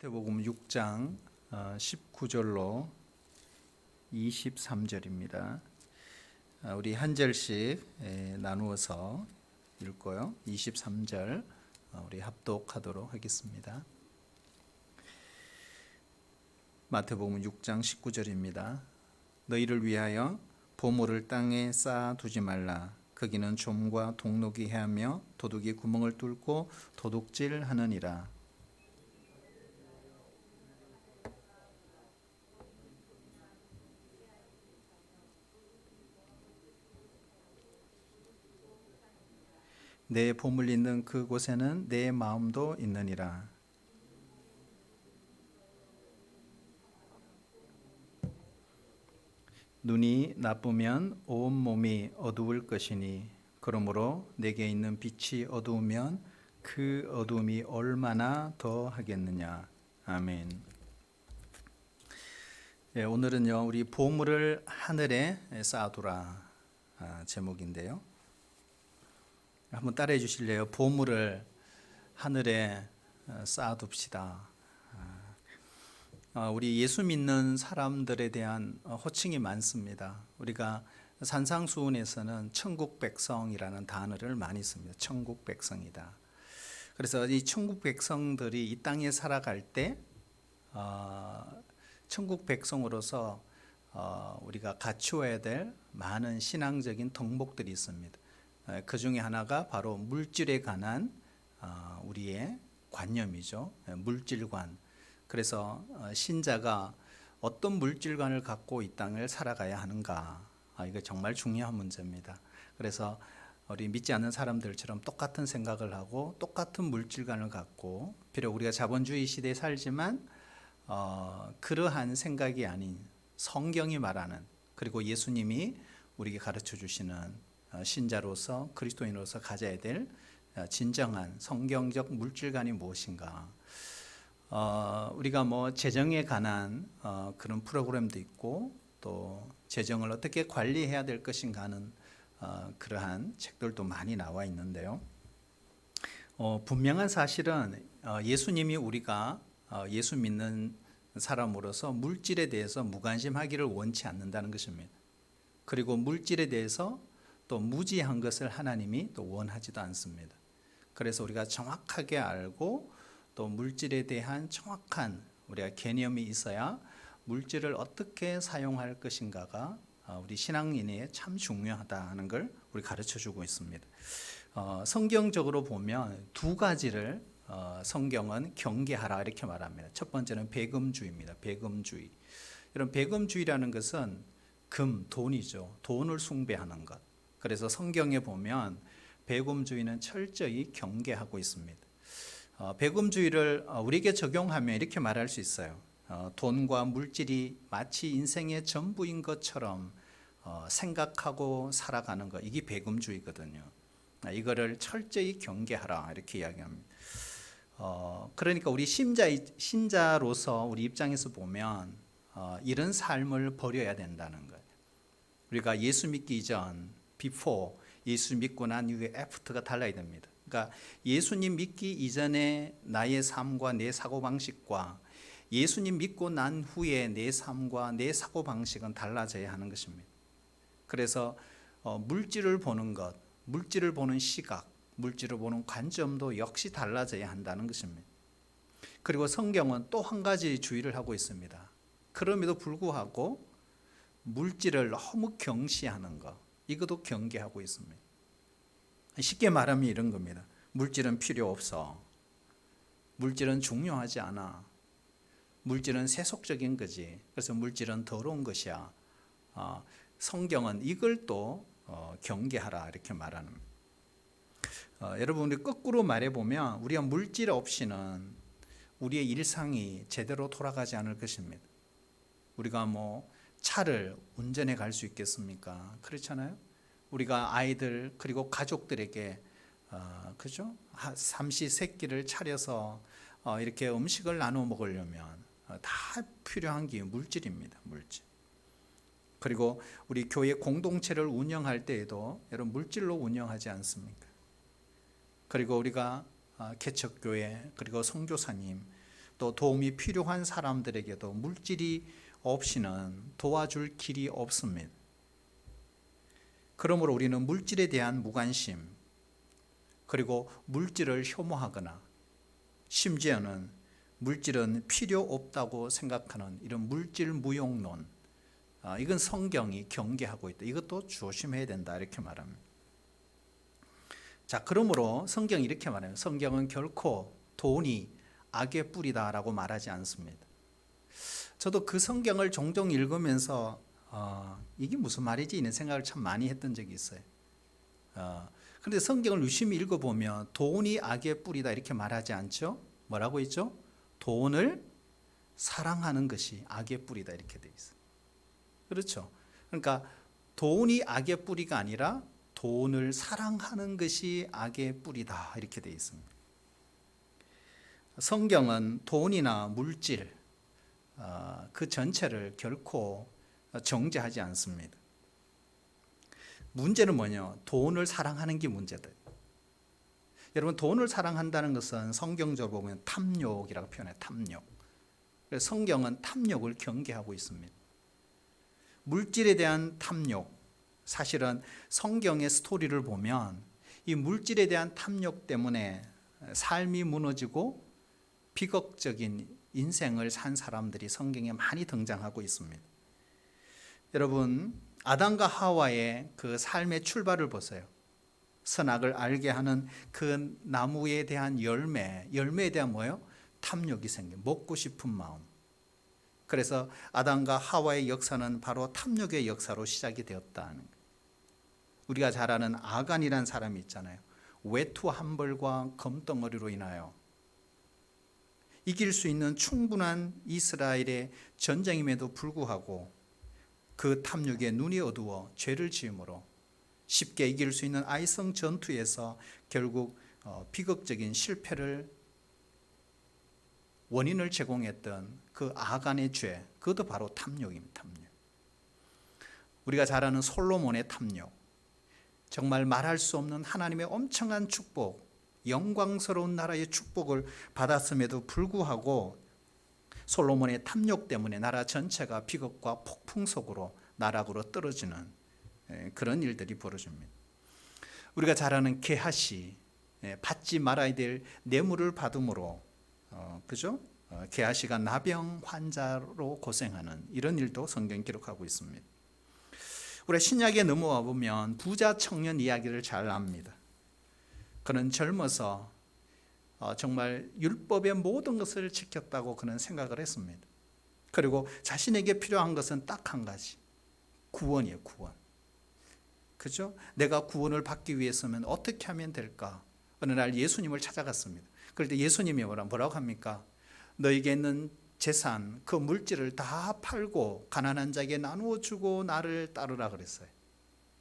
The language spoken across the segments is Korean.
마태복음 6장 19절로 23절입니다. 우리 한 절씩 나누어서 읽고요. 23절 우리 합독하도록 하겠습니다. 마태복음 6장 19절입니다. 너희를 위하여 보물을 땅에 쌓아 두지 말라. 거기는 좀과 동록이 해하며 도둑이 구멍을 뚫고 도둑질하느니라. 내 보물 있는 그곳에는 내 마음도 있느니라. 눈이 나쁘면 온 몸이 어두울 것이니 그러므로 내게 있는 빛이 어두우면 그 어두움이 얼마나 더 하겠느냐. 아멘. 오늘은요 우리 보물을 하늘에 쌓아두라 제목인데요. 한번 따라해 주실래요? 보물을 하늘에 쌓아둡시다. 우리 예수 믿는 사람들에 대한 호칭이 많습니다. 우리가 산상수훈에서는 천국 백성이라는 단어를 많이 씁니다. 천국 백성이다. 그래서 이 천국 백성들이 이 땅에 살아갈 때 천국 백성으로서 우리가 갖추어야 될 많은 신앙적인 덕목들이 있습니다. 그 중에 하나가 바로 물질에 관한 우리의 관념이죠. 물질관. 그래서 신자가 어떤 물질관을 갖고 이 땅을 살아가야 하는가. 이거 정말 중요한 문제입니다. 그래서 우리 믿지 않는 사람들처럼 똑같은 생각을 하고 똑같은 물질관을 갖고 비록 우리가 자본주의 시대에 살지만 그러한 생각이 아닌 성경이 말하는, 그리고 예수님이 우리에게 가르쳐 주시는 신자로서 그리스도인으로서 가져야 될 진정한 성경적 물질관이 무엇인가. 우리가 뭐 재정에 관한 그런 프로그램도 있고 또 재정을 어떻게 관리해야 될 것인가 하는 그러한 책들도 많이 나와 있는데요. 분명한 사실은 예수님이 우리가 예수 믿는 사람으로서 물질에 대해서 무관심하기를 원치 않는다는 것입니다. 그리고 물질에 대해서 또 무지한 것을 하나님이 또 원하지도 않습니다. 그래서 우리가 정확하게 알고 또 물질에 대한 정확한 우리가 개념이 있어야 물질을 어떻게 사용할 것인가가 우리 신앙인에 참 중요하다는 걸 우리 가르쳐 주고 있습니다. 성경적으로 보면 두 가지를 성경은 경계하라 이렇게 말합니다. 첫 번째는 배금주의입니다. 배금주의. 이런 배금주의라는 것은 돈이죠. 돈을 숭배하는 것. 그래서 성경에 보면 배금주의는 철저히 경계하고 있습니다. 배금주의를 우리에게 적용하면 이렇게 말할 수 있어요. 돈과 물질이 마치 인생의 전부인 것처럼 생각하고 살아가는 것, 이게 배금주의거든요. 이거를 철저히 경계하라 이렇게 이야기합니다. 그러니까 우리 신자로서 우리 입장에서 보면 이런 삶을 버려야 된다는 거예요. 우리가 예수 믿기 이전 before, 예수 믿고 난 이후에 after가 달라야 됩니다. 그러니까 예수님 믿기 이전에 나의 삶과 내 사고방식과 예수님 믿고 난 후에 내 삶과 내 사고방식은 달라져야 하는 것입니다. 그래서 물질을 보는 것, 물질을 보는 시각, 물질을 보는 관점도 역시 달라져야 한다는 것입니다. 그리고 성경은 또 한 가지 주의를 하고 있습니다. 그럼에도 불구하고 물질을 너무 경시하는 것, 이것도 경계하고 있습니다. 쉽게 말하면 이런 겁니다. 물질은 필요 없어. 물질은 중요하지 않아. 물질은 세속적인 거지. 그래서 물질은 더러운 것이야. 성경은 이걸 또 경계하라 이렇게 말하는. 여러분, 우리 거꾸로 말해보면 우리가 물질 없이는 우리의 일상이 제대로 돌아가지 않을 것입니다. 우리가 뭐 차를 운전해 갈 수 있겠습니까? 그렇잖아요. 우리가 아이들 그리고 가족들에게 그죠? 삼시세끼를 차려서 이렇게 음식을 나눠 먹으려면 다 필요한 게 물질입니다. 물질. 그리고 우리 교회 공동체를 운영할 때에도 여러분 물질로 운영하지 않습니까? 그리고 우리가 개척교회 그리고 선교사님 또 도움이 필요한 사람들에게도 물질이 없이는 도와줄 길이 없습니다. 그러므로 우리는 물질에 대한 무관심, 그리고 물질을 혐오하거나 심지어는 물질은 필요 없다고 생각하는 이런 물질 무용론, 이건 성경이 경계하고 있다. 이것도 조심해야 된다 이렇게 말합니다. 자, 그러므로 성경이 이렇게 말해요. 성경은 결코 돈이 악의 뿌리다라고 말하지 않습니다. 저도 그 성경을 종종 읽으면서 이게 무슨 말이지? 이런 생각을 참 많이 했던 적이 있어요. 그런데 성경을 유심히 읽어보면 돈이 악의 뿌리다 이렇게 말하지 않죠? 뭐라고 있죠? 돈을 사랑하는 것이 악의 뿌리다 이렇게 돼 있어요. 그렇죠? 그러니까 돈이 악의 뿌리가 아니라 돈을 사랑하는 것이 악의 뿌리다 이렇게 돼 있습니다. 성경은 돈이나 물질 그 전체를 결코 정죄하지 않습니다. 문제는 뭐냐? 돈을 사랑하는 게 문제다. 여러분, 돈을 사랑한다는 것은 성경적으로 보면 탐욕이라고 표현해요. 탐욕. 그래서 성경은 탐욕을 경계하고 있습니다. 물질에 대한 탐욕, 사실은 성경의 스토리를 보면 이 물질에 대한 탐욕 때문에 삶이 무너지고 비극적인 인생을 산 사람들이 성경에 많이 등장하고 있습니다. 여러분, 아담과 하와의 그 삶의 출발을 보세요. 선악을 알게 하는 그 나무에 대한 열매에 대한 뭐예요? 탐욕이 생겨, 먹고 싶은 마음. 그래서 아담과 하와의 역사는 바로 탐욕의 역사로 시작이 되었다는 거예요. 우리가 잘 아는 아간이라는 사람이 있잖아요. 외투 한 벌과 검덩어리로 인하여 이길 수 있는 충분한 이스라엘의 전쟁임에도 불구하고 그 탐욕에 눈이 어두워 죄를 지음으로 쉽게 이길 수 있는 아이성 전투에서 결국 비극적인 실패를 원인을 제공했던 그 아간의 죄, 그것도 바로 탐욕입니다. 탐욕. 우리가 잘 아는 솔로몬의 탐욕, 정말 말할 수 없는 하나님의 엄청난 축복, 영광스러운 나라의 축복을 받았음에도 불구하고 솔로몬의 탐욕 때문에 나라 전체가 비극과 폭풍 속으로 나락으로 떨어지는 그런 일들이 벌어집니다. 우리가 잘 아는 게하시, 받지 말아야 될 뇌물을 받음으로 그죠? 게하시가 나병 환자로 고생하는 이런 일도 성경이 기록하고 있습니다. 우리 신약에 넘어와 보면 부자 청년 이야기를 잘 압니다. 그는 젊어서 정말 율법의 모든 것을 지켰다고 그는 생각을 했습니다. 그리고 자신에게 필요한 것은 딱 한 가지, 구원이에요. 구원. 그죠? 내가 구원을 받기 위해서는 어떻게 하면 될까? 어느 날 예수님을 찾아갔습니다. 그럴 때 예수님이 뭐라고 합니까? 너에게 있는 재산, 그 물질을 다 팔고 가난한 자에게 나누어 주고 나를 따르라 그랬어요.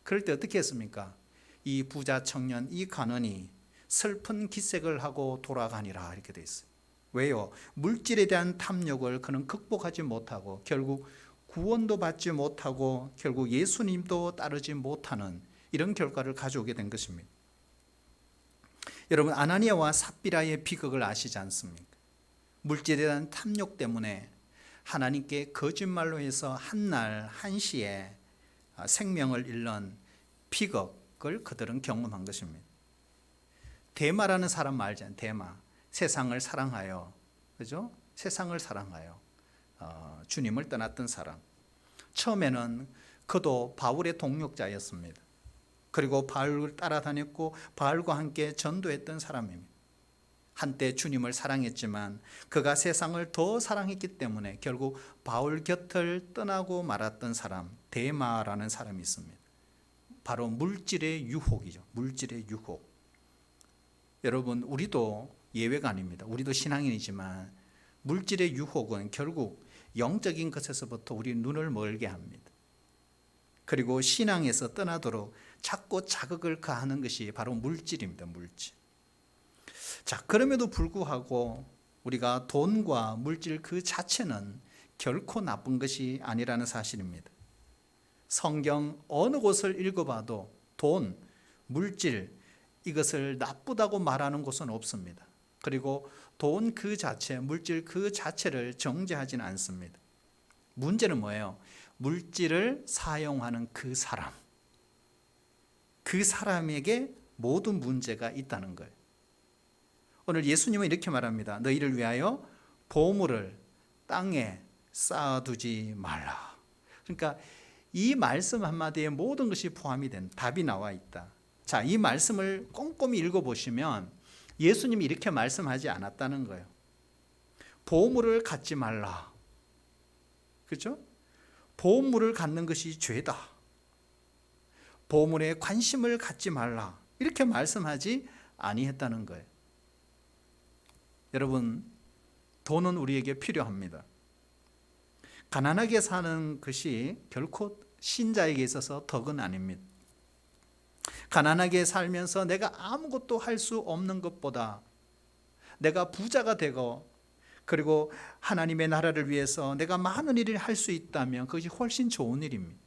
그럴 때 어떻게 했습니까? 이 부자 청년, 이 가난이 슬픈 기색을 하고 돌아가니라 이렇게 돼 있어요. 왜요? 물질에 대한 탐욕을 그는 극복하지 못하고 결국 구원도 받지 못하고 결국 예수님도 따르지 못하는 이런 결과를 가져오게 된 것입니다. 여러분, 아나니아와 삽비라의 비극을 아시지 않습니까? 물질에 대한 탐욕 때문에 하나님께 거짓말로 해서 한날 한시에 생명을 잃는 비극을 그들은 경험한 것입니다. 데마라는 사람 알잖아요. 데마. 세상을 사랑하여, 그죠? 세상을 사랑하여 주님을 떠났던 사람. 처음에는 그도 바울의 동역자였습니다. 그리고 바울을 따라다녔고 바울과 함께 전도했던 사람입니다. 한때 주님을 사랑했지만 그가 세상을 더 사랑했기 때문에 결국 바울 곁을 떠나고 말았던 사람, 데마라는 사람이 있습니다. 바로 물질의 유혹이죠. 물질의 유혹. 여러분, 우리도 예외가 아닙니다. 우리도 신앙인이지만 물질의 유혹은 결국 영적인 것에서부터 우리 눈을 멀게 합니다. 그리고 신앙에서 떠나도록 자꾸 자극을 가하는 것이 바로 물질입니다. 물질. 자, 그럼에도 불구하고 우리가 돈과 물질 그 자체는 결코 나쁜 것이 아니라는 사실입니다. 성경 어느 곳을 읽어봐도 돈, 물질 이것을 나쁘다고 말하는 곳은 없습니다. 그리고 돈 그 자체, 물질 그 자체를 정죄하지는 않습니다. 문제는 뭐예요? 물질을 사용하는 그 사람, 그 사람에게 모든 문제가 있다는 거예요. 오늘 예수님은 이렇게 말합니다. 너희를 위하여 보물을 땅에 쌓아두지 말라. 그러니까 이 말씀 한마디에 모든 것이 포함이 된 답이 나와 있다. 자, 이 말씀을 꼼꼼히 읽어보시면 예수님이 이렇게 말씀하지 않았다는 거예요. 보물을 갖지 말라. 그렇죠? 보물을 갖는 것이 죄다. 보물에 관심을 갖지 말라. 이렇게 말씀하지 아니했다는 거예요. 여러분, 돈은 우리에게 필요합니다. 가난하게 사는 것이 결코 신자에게 있어서 덕은 아닙니다. 가난하게 살면서 내가 아무것도 할 수 없는 것보다 내가 부자가 되고 그리고 하나님의 나라를 위해서 내가 많은 일을 할 수 있다면 그것이 훨씬 좋은 일입니다.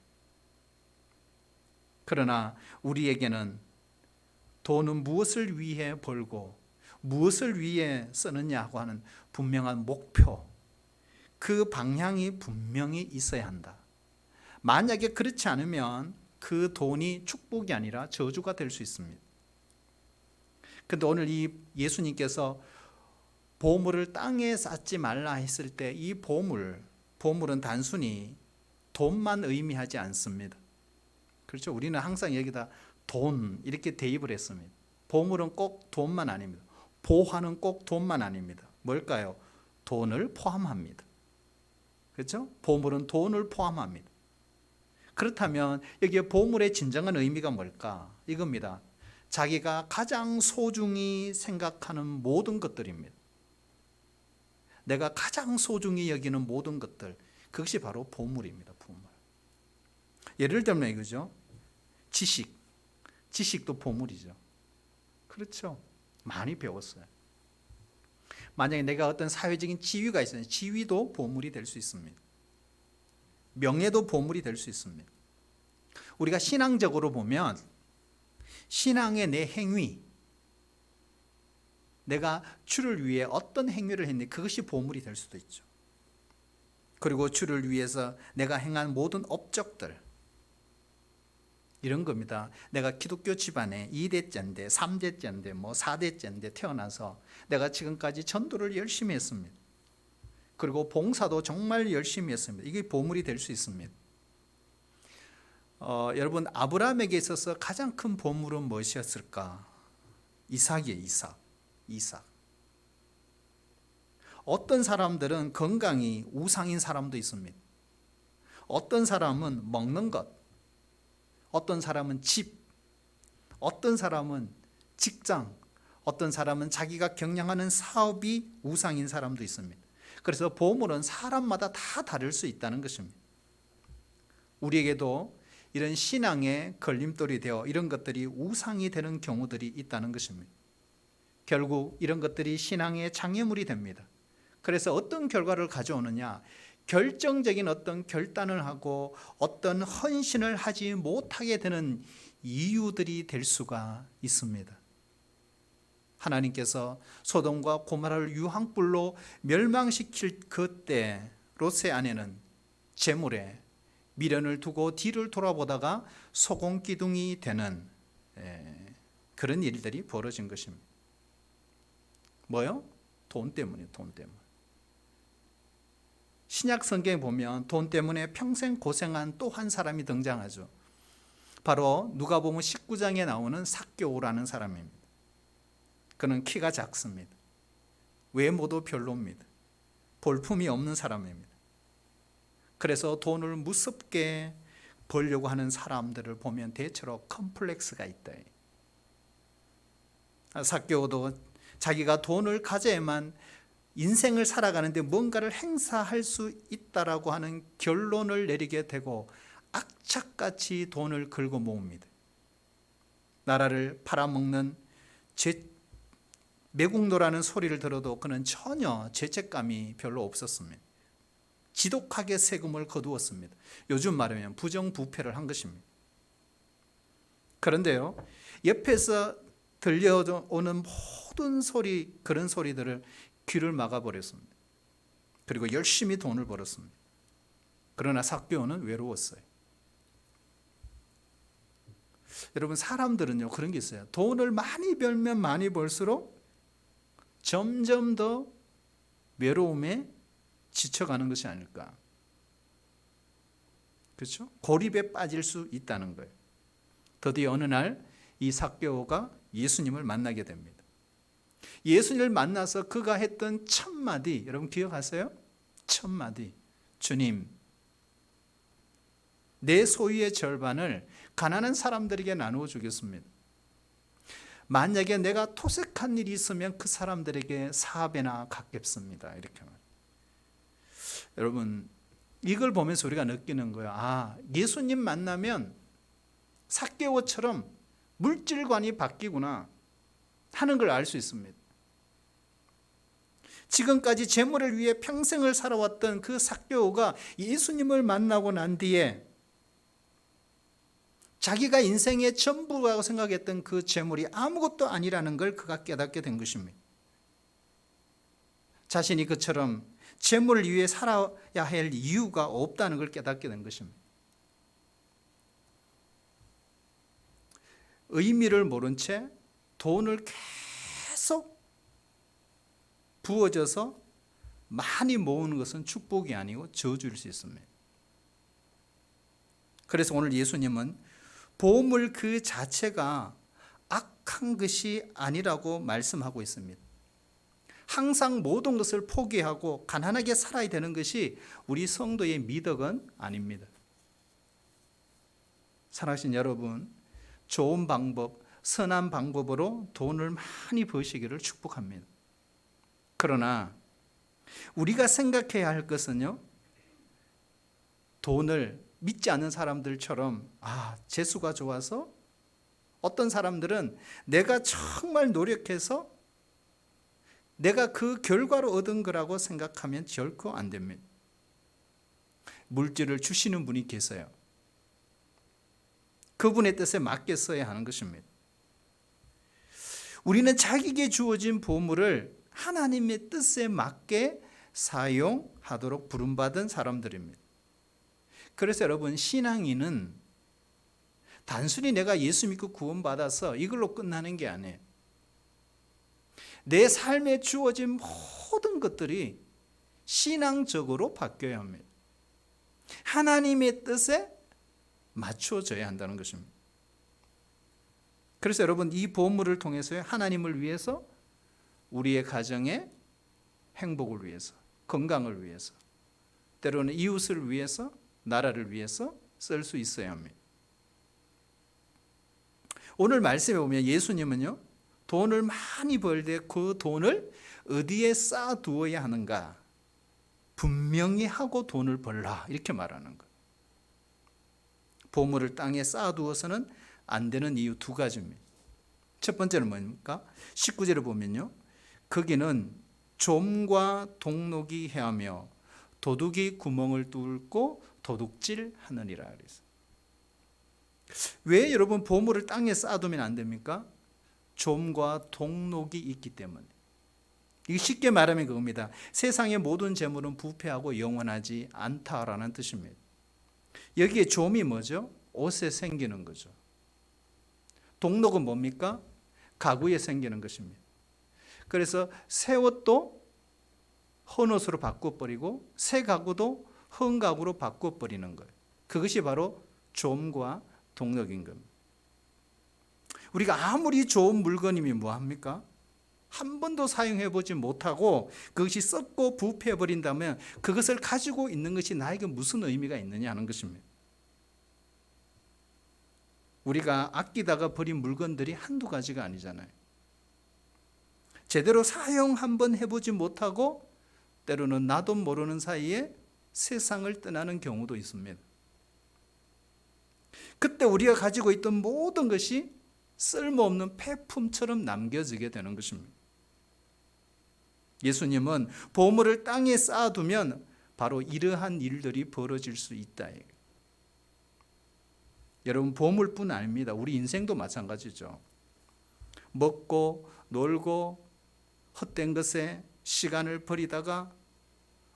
그러나 우리에게는 돈은 무엇을 위해 벌고 무엇을 위해 쓰느냐고 하는 분명한 목표, 그 방향이 분명히 있어야 한다. 만약에 그렇지 않으면 그 돈이 축복이 아니라 저주가 될 수 있습니다. 그런데 오늘 이 예수님께서 보물을 땅에 쌓지 말라 했을 때 이 보물은 단순히 돈만 의미하지 않습니다. 그렇죠? 우리는 항상 여기다 돈 이렇게 대입을 했습니다. 보물은 꼭 돈만 아닙니다. 보화는 꼭 돈만 아닙니다. 뭘까요? 돈을 포함합니다. 그렇죠? 보물은 돈을 포함합니다. 그렇다면 여기에 보물의 진정한 의미가 뭘까? 이겁니다. 자기가 가장 소중히 생각하는 모든 것들입니다. 내가 가장 소중히 여기는 모든 것들, 그것이 바로 보물입니다. 보물. 예를 들면 이거죠. 지식도 보물이죠. 그렇죠. 많이 배웠어요. 만약에 내가 어떤 사회적인 지위가 있어요. 지위도 보물이 될 수 있습니다. 명예도 보물이 될 수 있습니다. 우리가 신앙적으로 보면 신앙의 내 행위, 내가 주를 위해 어떤 행위를 했는지 그것이 보물이 될 수도 있죠. 그리고 주를 위해서 내가 행한 모든 업적들, 이런 겁니다. 내가 기독교 집안에 2대째인데 3대째인데 4대째인데 태어나서 내가 지금까지 전도를 열심히 했습니다. 그리고 봉사도 정말 열심히 했습니다. 이게 보물이 될 수 있습니다. 여러분, 아브라함에게 있어서 가장 큰 보물은 무엇이었을까? 이삭이에요. 이삭. 어떤 사람들은 건강이 우상인 사람도 있습니다. 어떤 사람은 먹는 것, 어떤 사람은 집, 어떤 사람은 직장, 어떤 사람은 자기가 경영하는 사업이 우상인 사람도 있습니다. 그래서 보물은 사람마다 다 다를 수 있다는 것입니다. 우리에게도 이런 신앙의 걸림돌이 되어 이런 것들이 우상이 되는 경우들이 있다는 것입니다. 결국 이런 것들이 신앙의 장애물이 됩니다. 그래서 어떤 결과를 가져오느냐? 결정적인 어떤 결단을 하고 어떤 헌신을 하지 못하게 되는 이유들이 될 수가 있습니다. 하나님께서 소돔과 고모라를 유황불로 멸망시킬 그때 롯의 아내는 재물에 미련을 두고 뒤를 돌아보다가 소금기둥이 되는 그런 일들이 벌어진 것입니다. 뭐요? 돈 때문이에요. 돈 때문에. 신약 성경에 보면 돈 때문에 평생 고생한 또 한 사람이 등장하죠. 바로 누가복음 19장에 나오는 삭개오라는 사람입니다. 그는 키가 작습니다. 외모도 별로입니다. 볼품이 없는 사람입니다. 그래서 돈을 무섭게 벌려고 하는 사람들을 보면 대체로 컴플렉스가 있다. 삭개오도 자기가 돈을 가져야만 인생을 살아가는데 뭔가를 행사할 수 있다라고 하는 결론을 내리게 되고 악착같이 돈을 긁어 모읍니다. 나라를 팔아먹는 매국노라는 소리를 들어도 그는 전혀 죄책감이 별로 없었습니다. 지독하게 세금을 거두었습니다. 요즘 말하면 부정부패를 한 것입니다. 그런데요, 옆에서 들려오는 모든 소리, 그런 소리들을 귀를 막아버렸습니다. 그리고 열심히 돈을 벌었습니다. 그러나 삭개오는 외로웠어요. 여러분, 사람들은요 그런 게 있어요. 돈을 많이 벌면 많이 벌수록 점점 더 외로움에 지쳐가는 것이 아닐까. 그렇죠? 고립에 빠질 수 있다는 거예요. 드디어 어느 날 이 삭개오가 예수님을 만나게 됩니다. 예수님을 만나서 그가 했던 첫 마디, 여러분 기억하세요? 첫 마디, 주님, 내 소유의 절반을 가난한 사람들에게 나누어 주겠습니다. 만약에 내가 토색한 일이 있으면 그 사람들에게 4배나 갚겠습니다. 이렇게 말해요. 여러분, 이걸 보면서 우리가 느끼는 거예요. 아, 예수님 만나면 삭개오처럼 물질관이 바뀌구나 하는 걸 알 수 있습니다. 지금까지 재물을 위해 평생을 살아왔던 그 삭개오가 예수님을 만나고 난 뒤에 자기가 인생의 전부라고 생각했던 그 재물이 아무것도 아니라는 걸 그가 깨닫게 된 것입니다. 자신이 그처럼 재물을 위해 살아야 할 이유가 없다는 걸 깨닫게 된 것입니다. 의미를 모른 채 돈을 계속 부어져서 많이 모으는 것은 축복이 아니고 저주일 수 있습니다. 그래서 오늘 예수님은 보물 그 자체가 악한 것이 아니라고 말씀하고 있습니다. 항상 모든 것을 포기하고 가난하게 살아야 되는 것이 우리 성도의 미덕은 아닙니다. 사랑하신 여러분, 좋은 방법, 선한 방법으로 돈을 많이 버시기를 축복합니다. 그러나 우리가 생각해야 할 것은요, 돈을 믿지 않는 사람들처럼 재수가 좋아서 어떤 사람들은 내가 정말 노력해서 내가 그 결과로 얻은 거라고 생각하면 결코 안 됩니다. 물질을 주시는 분이 계세요. 그분의 뜻에 맞게 써야 하는 것입니다. 우리는 자기에게 주어진 보물을 하나님의 뜻에 맞게 사용하도록 부름받은 사람들입니다. 그래서 여러분, 신앙인은 단순히 내가 예수 믿고 구원받아서 이걸로 끝나는 게 아니에요. 내 삶에 주어진 모든 것들이 신앙적으로 바뀌어야 합니다. 하나님의 뜻에 맞춰져야 한다는 것입니다. 그래서 여러분, 이 보물을 통해서 하나님을 위해서, 우리의 가정의 행복을 위해서, 건강을 위해서, 때로는 이웃을 위해서, 나라를 위해서 쓸 수 있어야 합니다. 오늘 말씀에 보면 예수님은요, 돈을 많이 벌 때 그 돈을 어디에 쌓아두어야 하는가 분명히 하고 돈을 벌라, 이렇게 말하는 거예요. 보물을 땅에 쌓아두어서는 안 되는 이유 두 가지입니다. 첫 번째는 뭡니까? 19절을 보면요, 거기는 좀과 동록이 해하며 도둑이 구멍을 뚫고 도둑질하느니라 그랬어요. 왜 여러분 보물을 땅에 쌓아두면 안 됩니까? 좀과 동록이 있기 때문에. 이게 쉽게 말하면 그겁니다. 세상의 모든 재물은 부패하고 영원하지 않다라는 뜻입니다. 여기에 좀이 뭐죠? 옷에 생기는 거죠. 동록은 뭡니까? 가구에 생기는 것입니다. 그래서 새 옷도 헌 옷으로 바꿔버리고 새 가구도 헌 가구로 바꿔버리는 거예요. 그것이 바로 좀과 동록인 겁니다. 우리가 아무리 좋은 물건이면 뭐합니까? 한 번도 사용해보지 못하고 그것이 썩고 부패해버린다면 그것을 가지고 있는 것이 나에게 무슨 의미가 있느냐 하는 것입니다. 우리가 아끼다가 버린 물건들이 한두 가지가 아니잖아요. 제대로 사용 한번 해보지 못하고 때로는 나도 모르는 사이에 세상을 떠나는 경우도 있습니다. 그때 우리가 가지고 있던 모든 것이 쓸모없는 폐품처럼 남겨지게 되는 것입니다. 예수님은 보물을 땅에 쌓아두면 바로 이러한 일들이 벌어질 수 있다. 여러분, 보물뿐 아닙니다. 우리 인생도 마찬가지죠. 먹고 놀고 헛된 것에 시간을 버리다가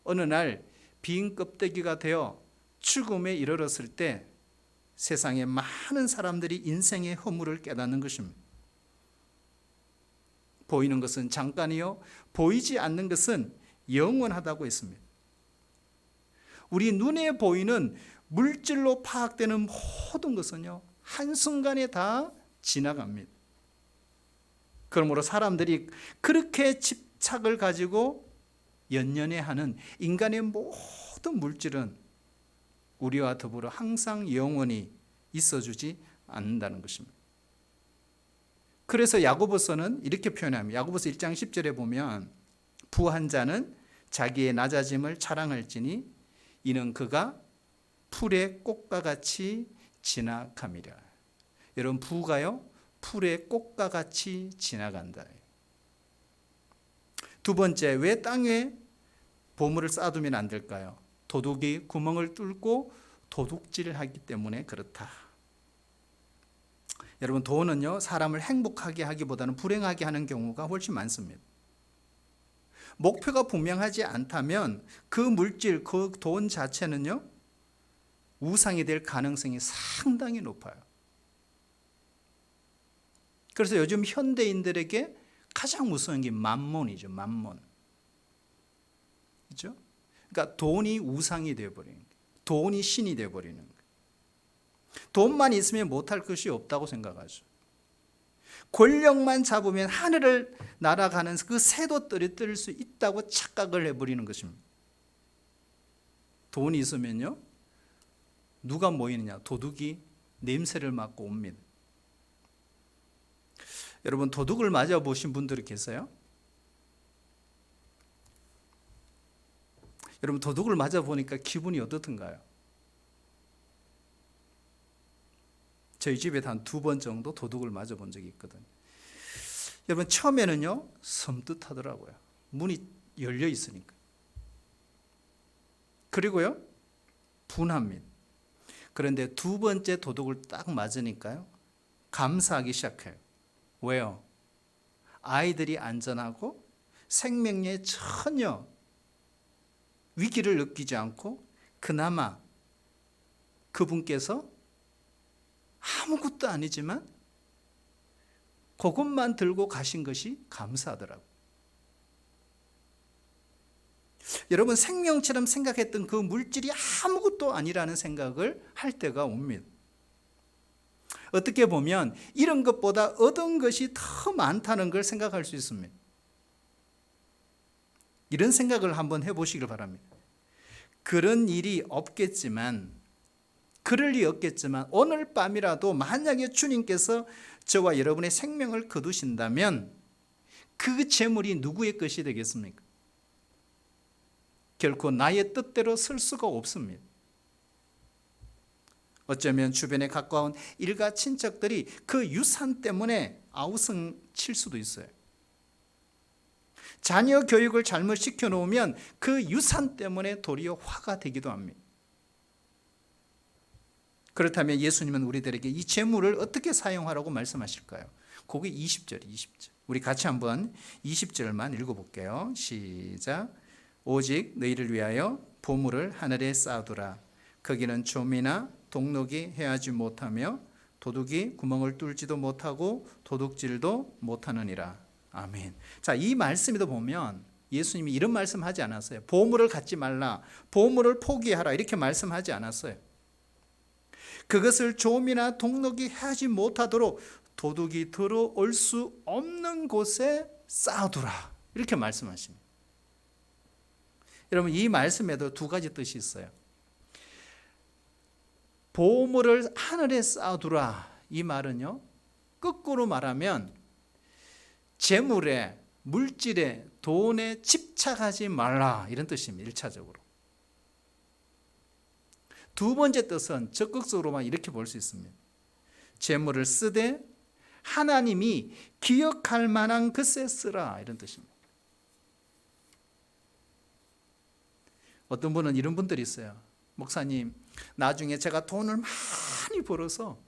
어느 날 빈 껍데기가 되어 죽음에 이르렀을 때 세상에 많은 사람들이 인생의 허물을 깨닫는 것입니다. 보이는 것은 잠깐이요, 보이지 않는 것은 영원하다고 했습니다. 우리 눈에 보이는 물질로 파악되는 모든 것은요, 한순간에 다 지나갑니다. 그러므로 사람들이 그렇게 집착을 가지고 연연해하는 인간의 모든 물질은 우리와 더불어 항상 영원히 있어주지 않는다는 것입니다. 그래서 야고보서는 이렇게 표현합니다. 야고보서 1장 10절에 보면 부한 자는 자기의 낮아짐을 자랑할지니 이는 그가 풀의 꽃과 같이 지나감이라. 여러분, 부가요, 풀의 꽃과 같이 지나간다. 두 번째, 왜 땅에 보물을 쌓아두면 안 될까요? 도둑이 구멍을 뚫고 도둑질하기 때문에 그렇다. 여러분, 돈은요, 사람을 행복하게 하기보다는 불행하게 하는 경우가 훨씬 많습니다. 목표가 분명하지 않다면 그 물질, 그 돈 자체는요, 우상이 될 가능성이 상당히 높아요. 그래서 요즘 현대인들에게 가장 무서운 게 만몬이죠. 만몬. 그렇죠? 그러니까 돈이 우상이 되어버리는 거예요. 돈이 신이 되어버리는 거예요. 돈만 있으면 못할 것이 없다고 생각하죠. 권력만 잡으면 하늘을 날아가는 그 새도 떨어뜨릴 수 있다고 착각을 해버리는 것입니다. 돈이 있으면요, 누가 모이느냐? 도둑이 냄새를 맡고 옵니다. 여러분, 도둑을 맞아보신 분들이 계세요? 여러분, 도둑을 맞아보니까 기분이 어떻던가요? 저희 집에 한 2번 정도 도둑을 맞아본 적이 있거든요. 여러분, 처음에는요, 섬뜩하더라고요. 문이 열려 있으니까. 그리고요, 분합니다. 그런데 2번째 도둑을 딱 맞으니까요, 감사하기 시작해요. 왜요? 아이들이 안전하고 생명에 전혀 위기를 느끼지 않고 그나마 그분께서 아무것도 아니지만 그것만 들고 가신 것이 감사하더라고요. 여러분, 생명처럼 생각했던 그 물질이 아무것도 아니라는 생각을 할 때가 옵니다. 어떻게 보면 이런 것보다 얻은 것이 더 많다는 걸 생각할 수 있습니다. 이런 생각을 한번 해보시길 바랍니다. 그런 일이 없겠지만, 그럴 리 없겠지만 오늘 밤이라도 만약에 주님께서 저와 여러분의 생명을 거두신다면 그 재물이 누구의 것이 되겠습니까? 결코 나의 뜻대로 쓸 수가 없습니다. 어쩌면 주변에 가까운 일가 친척들이 그 유산 때문에 아우성 칠 수도 있어요. 자녀 교육을 잘못 시켜놓으면 그 유산 때문에 도리어 화가 되기도 합니다. 그렇다면 예수님은 우리들에게 이 재물을 어떻게 사용하라고 말씀하실까요? 그게 20절이에요. 20절. 우리 같이 한번 20절만 읽어볼게요. 시작. 오직 너희를 위하여 보물을 하늘에 쌓아두라. 거기는 좀이나 동록이 해하지 못하며 도둑이 구멍을 뚫지도 못하고 도둑질도 못하느니라. 아멘. 자, 이 말씀에도 보면 예수님이 이런 말씀하지 않았어요. 보물을 갖지 말라, 보물을 포기하라, 이렇게 말씀하지 않았어요. 그것을 좀이나 동록이 해하지 못하도록 도둑이 들어올 수 없는 곳에 쌓아두라, 이렇게 말씀하십니다. 여러분, 이 말씀에도 2가지 뜻이 있어요. 보물을 하늘에 쌓아두라, 이 말은요, 거꾸로 말하면 재물에, 물질에, 돈에 집착하지 말라, 이런 뜻입니다. 1차적으로. 2번째 뜻은 적극적으로만 이렇게 볼 수 있습니다. 재물을 쓰되 하나님이 기억할 만한 것에 쓰라, 이런 뜻입니다. 어떤 분은 이런 분들이 있어요. 목사님, 나중에 제가 돈을 많이 벌어서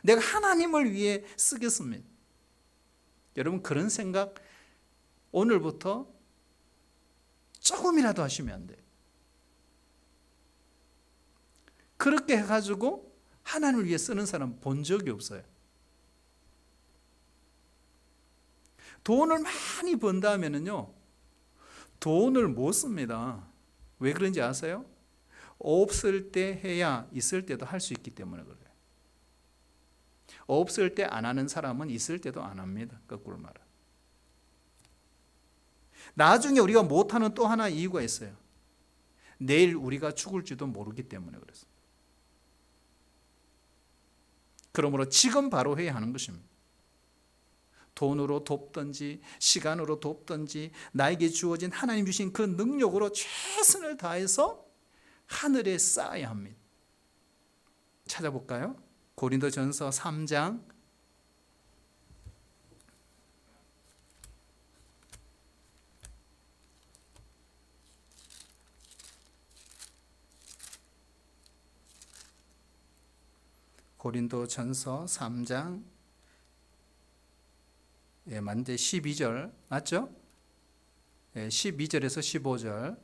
내가 하나님을 위해 쓰겠습니다. 여러분, 그런 생각 오늘부터 조금이라도 하시면 안 돼요. 그렇게 해가지고 하나님을 위해 쓰는 사람 본 적이 없어요. 돈을 많이 번다 하면은요, 돈을 못 씁니다. 왜 그런지 아세요? 없을 때 해야 있을 때도 할 수 있기 때문에 그래요. 없을 때 안 하는 사람은 있을 때도 안 합니다. 거꾸로 말하. 나중에 우리가 못하는 또 하나 이유가 있어요. 내일 우리가 죽을지도 모르기 때문에 그렇습니다. 그러므로 지금 바로 해야 하는 것입니다. 돈으로 돕든지 시간으로 돕든지 나에게 주어진 하나님 주신 그 능력으로 최선을 다해서 하늘에 쌓아야 합니다. 찾아볼까요? 고린도전서 3장 고린도전서 3장 맞는데 12절 맞죠? 12절에서 15절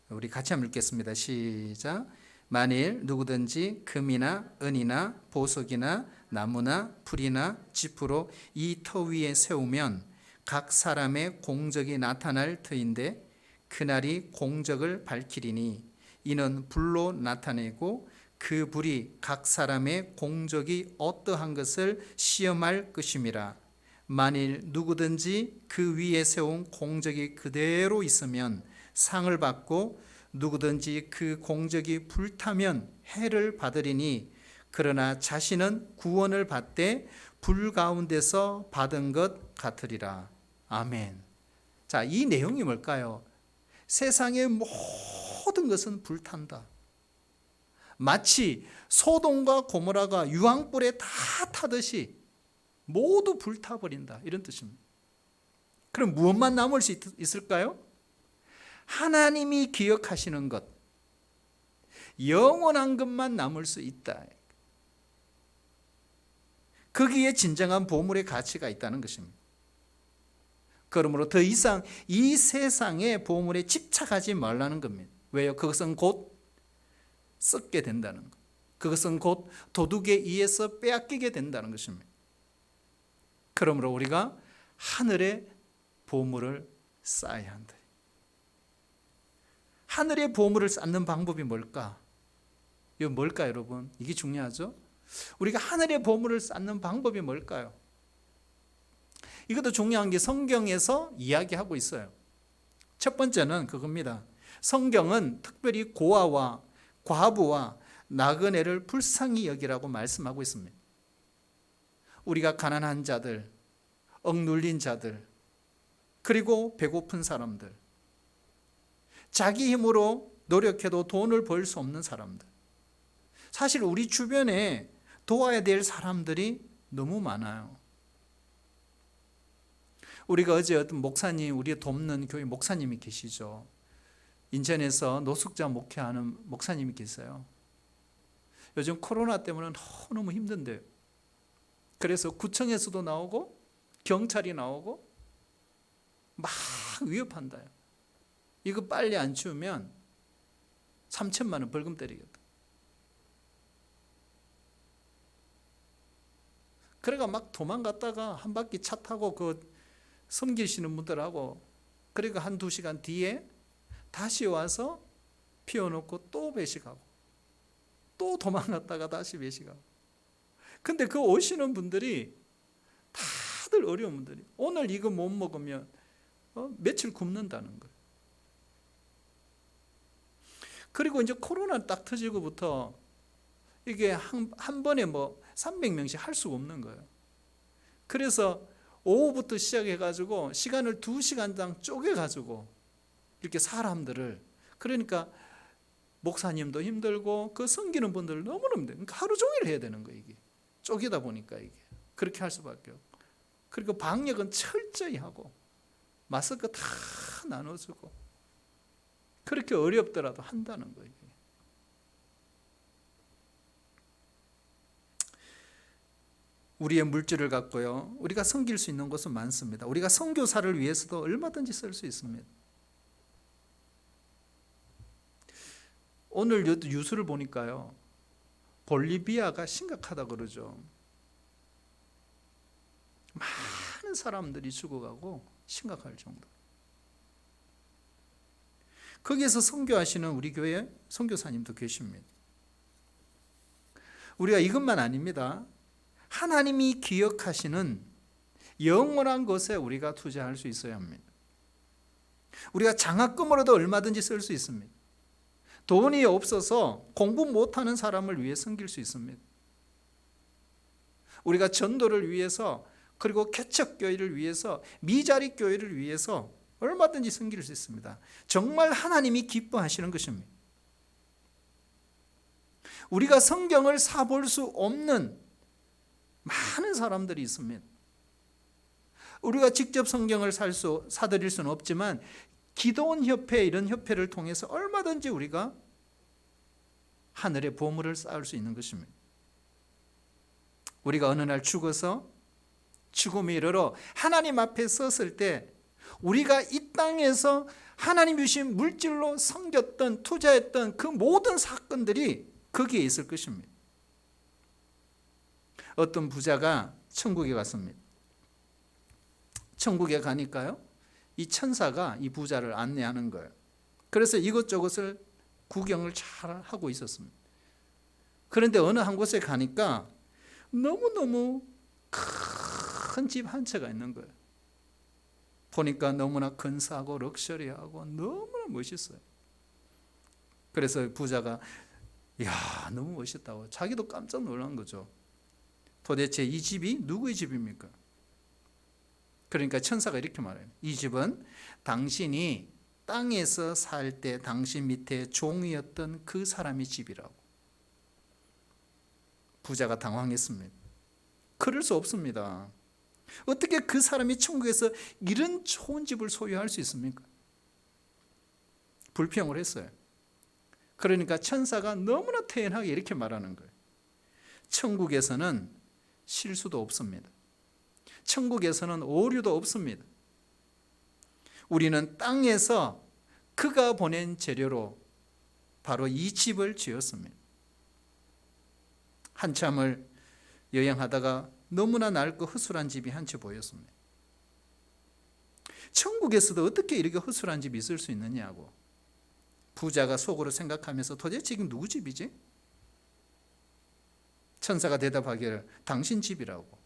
우리 같이 한번 읽겠습니다. 시작. 만일 누구든지 금이나 은이나 보석이나 나무나 풀이나 지푸로 이 터 위에 세우면 각 사람의 공적이 나타날 터인데 그날이 공적을 밝히리니 이는 불로 나타내고 그 불이 각 사람의 공적이 어떠한 것을 시험할 것임이라. 만일 누구든지 그 위에 세운 공적이 그대로 있으면 상을 받고 누구든지 그 공적이 불타면 해를 받으리니 그러나 자신은 구원을 받되 불 가운데서 받은 것 같으리라. 아멘. 자, 이 내용이 뭘까요? 세상의 모든 것은 불탄다. 마치 소돔과 고모라가 유황불에 다 타듯이 모두 불타버린다, 이런 뜻입니다. 그럼 무엇만 남을 수 있을까요? 하나님이 기억하시는 것, 영원한 것만 남을 수 있다. 거기에 진정한 보물의 가치가 있다는 것입니다. 그러므로 더 이상 이 세상의 보물에 집착하지 말라는 겁니다. 왜요? 그것은 곧 썩게 된다는 것. 그것은 곧 도둑에 의해서 빼앗기게 된다는 것입니다. 그러므로 우리가 하늘의 보물을 쌓아야 한다. 하늘의 보물을 쌓는 방법이 뭘까? 이거 뭘까요, 여러분? 이게 중요하죠? 우리가 하늘의 보물을 쌓는 방법이 뭘까요? 이것도 중요한 게 성경에서 이야기하고 있어요. 첫 번째는 그겁니다. 성경은 특별히 고아와 과부와 나그네를 불쌍히 여기라고 말씀하고 있습니다. 우리가 가난한 자들, 억눌린 자들, 그리고 배고픈 사람들, 자기 힘으로 노력해도 돈을 벌 수 없는 사람들, 사실 우리 주변에 도와야 될 사람들이 너무 많아요. 우리가 어제 어떤 목사님, 우리 돕는 교회 목사님이 계시죠. 인천에서 노숙자 목회하는 목사님이 계세요. 요즘 코로나 때문에 너무 힘든데요. 그래서 구청에서도 나오고 경찰이 나오고 막 위협한다요. 이거 빨리 안 치우면 3천만 원 벌금 때리겠다. 그래가 막 도망갔다가 한 바퀴 차 타고 그 섬기시는 분들하고 그리고 한 2시간 뒤에 다시 와서 피워놓고 또 배식하고 또 도망갔다가 다시 배식하고. 근데 그 오시는 분들이 다들 어려운 분들이 오늘 이거 못 먹으면 며칠 굶는다는 거예요. 그리고 이제 코로나 딱 터지고부터 이게 한 번에 뭐 300명씩 할 수가 없는 거예요. 그래서 오후부터 시작해가지고 시간을 2시간당 쪼개가지고 이렇게 사람들을, 그러니까 목사님도 힘들고 그 섬기는 분들 너무너무 힘들어요. 그러니까 하루 종일 해야 되는 거예요. 이게 쪼개다 보니까 이게 그렇게 할 수밖에 없고. 그리고 방역은 철저히 하고 마스크 다 나눠주고 그렇게 어렵더라도 한다는 거예요. 우리의 물질을 갖고요, 우리가 섬길 수 있는 곳은 많습니다. 우리가 선교사를 위해서도 얼마든지 쓸 수 있습니다. 오늘 뉴스를 보니까요, 볼리비아가 심각하다 그러죠. 많은 사람들이 죽어가고 심각할 정도. 거기에서 선교하시는 우리 교회 선교사님도 계십니다. 우리가 이것만 아닙니다. 하나님이 기억하시는 영원한 것에 우리가 투자할 수 있어야 합니다. 우리가 장학금으로도 얼마든지 쓸 수 있습니다. 돈이 없어서 공부 못하는 사람을 위해 섬길 수 있습니다. 우리가 전도를 위해서, 그리고 개척교회를 위해서, 미자리 교회를 위해서 얼마든지 섬길 수 있습니다. 정말 하나님이 기뻐하시는 것입니다. 우리가 성경을 사볼 수 없는 많은 사람들이 있습니다. 우리가 직접 성경을 사드릴 수는 없지만 기도원 협회, 이런 협회를 통해서 얼마든지 우리가 하늘의 보물을 쌓을 수 있는 것입니다. 우리가 어느 날 죽어서 죽음에 이르러 하나님 앞에 섰을 때 우리가 이 땅에서 하나님 주신 물질로 섬겼던, 투자했던 그 모든 사건들이 거기에 있을 것입니다. 어떤 부자가 천국에 갔습니다. 천국에 가니까요, 이 천사가 이 부자를 안내하는 거예요. 그래서 이것저것을 구경을 잘 하고 있었습니다. 그런데 어느 한 곳에 가니까 너무너무 큰 집 한 채가 있는 거예요. 보니까 너무나 근사하고 럭셔리하고 너무나 멋있어요. 그래서 부자가 이야, 너무 멋있다고 자기도 깜짝 놀란 거죠. 도대체 이 집이 누구의 집입니까? 그러니까 천사가 이렇게 말해요. 이 집은 당신이 땅에서 살 때 당신 밑에 종이었던 그 사람의 집이라고. 부자가 당황했습니다. 그럴 수 없습니다. 어떻게 그 사람이 천국에서 이런 좋은 집을 소유할 수 있습니까? 불평을 했어요. 그러니까 천사가 너무나 태연하게 이렇게 말하는 거예요. 천국에서는 실수도 없습니다. 천국에서는 오류도 없습니다. 우리는 땅에서 그가 보낸 재료로 바로 이 집을 지었습니다. 한참을 여행하다가 너무나 낡고 허술한 집이 한 채 보였습니다. 천국에서도 어떻게 이렇게 허술한 집이 있을 수 있느냐고 부자가 속으로 생각하면서 도대체 이게 누구 집이지? 천사가 대답하기를 당신 집이라고.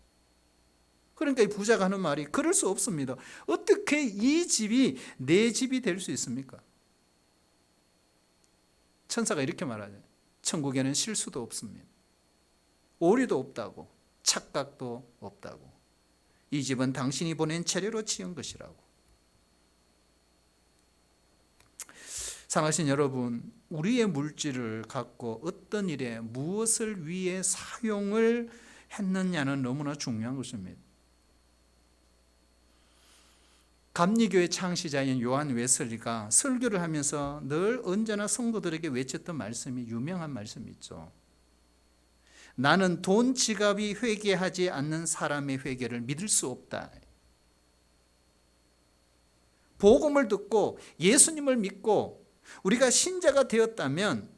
그러니까 이 부자가 하는 말이 그럴 수 없습니다. 어떻게 이 집이 내 집이 될 수 있습니까? 천사가 이렇게 말하죠. 천국에는 실수도 없습니다. 오류도 없다고, 착각도 없다고. 이 집은 당신이 보낸 재료로 지은 것이라고. 사랑하신 여러분, 우리의 물질을 갖고 어떤 일에 무엇을 위해 사용을 했느냐는 너무나 중요한 것입니다. 감리교회 창시자인 요한 웨슬리가 설교를 하면서 늘 언제나 성도들에게 외쳤던 말씀이 유명한 말씀이 있죠. 나는 돈 지갑이 회개하지 않는 사람의 회개를 믿을 수 없다. 복음을 듣고 예수님을 믿고 우리가 신자가 되었다면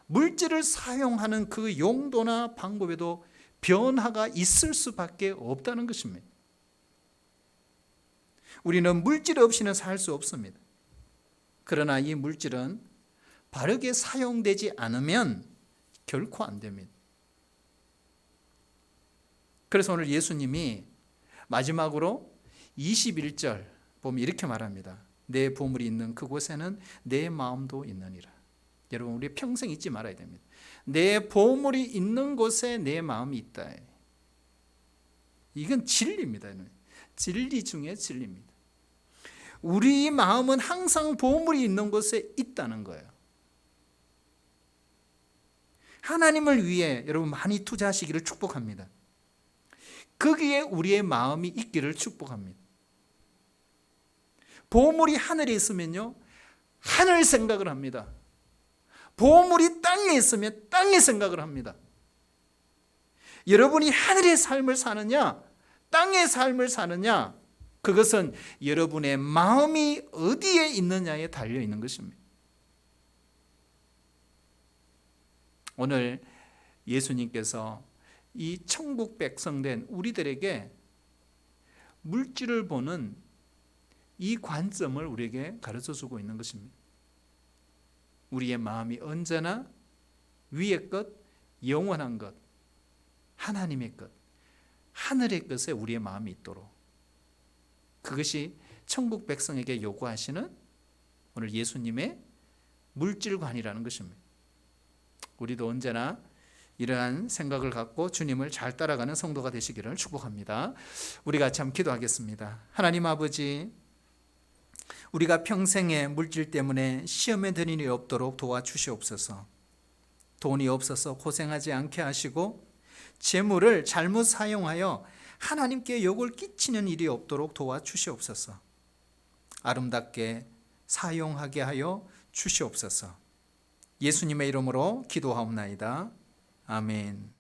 물질을 사용하는 그 용도나 방법에도 변화가 있을 수밖에 없다는 것입니다. 우리는 물질 없이는 살 수 없습니다. 그러나 이 물질은 바르게 사용되지 않으면 결코 안 됩니다. 그래서 오늘 예수님이 마지막으로 21절 보면 이렇게 말합니다. 내 보물이 있는 그곳에는 내 마음도 있느니라. 여러분, 우리 평생 잊지 말아야 됩니다. 내 보물이 있는 곳에 내 마음이 있다. 이건 진리입니다. 진리 중에 진리입니다. 우리 마음은 항상 보물이 있는 곳에 있다는 거예요. 하나님을 위해 여러분 많이 투자하시기를 축복합니다. 거기에 우리의 마음이 있기를 축복합니다. 보물이 하늘에 있으면요, 하늘 생각을 합니다. 보물이 땅에 있으면 땅의 생각을 합니다. 여러분이 하늘의 삶을 사느냐, 땅의 삶을 사느냐, 그것은 여러분의 마음이 어디에 있느냐에 달려 있는 것입니다. 오늘 예수님께서 이 천국 백성된 우리들에게 물질을 보는 이 관점을 우리에게 가르쳐 주고 있는 것입니다. 우리의 마음이 언제나 위의 것, 영원한 것, 하나님의 것, 하늘의 것에 우리의 마음이 있도록, 그것이 천국 백성에게 요구하시는 오늘 예수님의 물질관이라는 것입니다. 우리도 언제나 이러한 생각을 갖고 주님을 잘 따라가는 성도가 되시기를 축복합니다. 우리 같이 한번 기도하겠습니다. 하나님 아버지, 우리가 평생에 물질 때문에 시험에 드는 일이 없도록 도와주시옵소서. 돈이 없어서 고생하지 않게 하시고 재물을 잘못 사용하여 하나님께 욕을 끼치는 일이 없도록 도와주시옵소서. 아름답게 사용하게 하여 주시옵소서. 예수님의 이름으로 기도하옵나이다. 아멘.